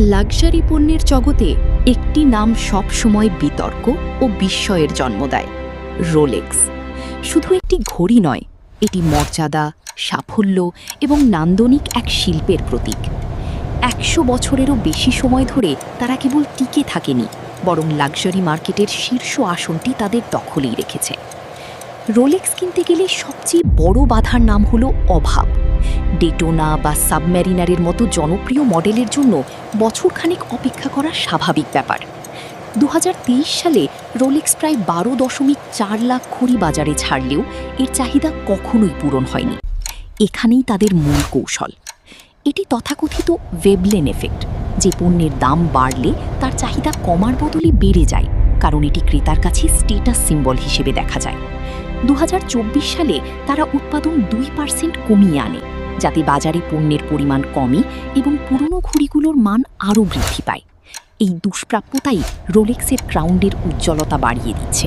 Luxury পণ্যের জগতে একটি নাম সবসময় বিতর্ক ও বিস্ময়ের জন্ম দেয়, রোলেক্স। শুধু একটি ঘড়ি নয়, এটি মর্যাদা, সাফল্য এবং নান্দনিক এক শিল্পের প্রতীক। ১০০ বছরেরও বেশি সময় ধরে তারা কেবল টিকে থাকেনি, বরং লাক্সারি মার্কেটের শীর্ষ আসনটি তাদের দখলেই রেখেছে। রোলেক্স কিনতে গেলে সবচেয়ে বড় বাধার নাম হলো অভাব। ডেটোনা বা সাবমেরিনারের মতো জনপ্রিয় মডেলের জন্য বছরখানেক অপেক্ষা করা স্বাভাবিক ব্যাপার। ২০২৩ সালে রোলেক্স প্রায় ১২.৪ লাখ ঘড়ি বাজারে ছাড়লেও এর চাহিদা কখনোই পূরণ হয়নি। এখানেই তাদের মূল কৌশল। এটি তথাকথিত ভেবলেন এফেক্ট, যে পণ্যের দাম বাড়লে তার চাহিদা কমার বদলে বেড়ে যায়, কারণ এটি ক্রেতার কাছে স্টেটাস সিম্বল হিসেবে দেখা যায়। ২০২৪ সালে তারা উৎপাদন ২% কমিয়ে আনে, যাতে বাজারে পণ্যের পরিমাণ কমে এবং পুরনো ঘড়িগুলোর মান আরও বৃদ্ধি পায়। এই দুষ্প্রাপ্যতাই রোলেক্সের ক্রাউনের উজ্জ্বলতা বাড়িয়ে দিচ্ছে।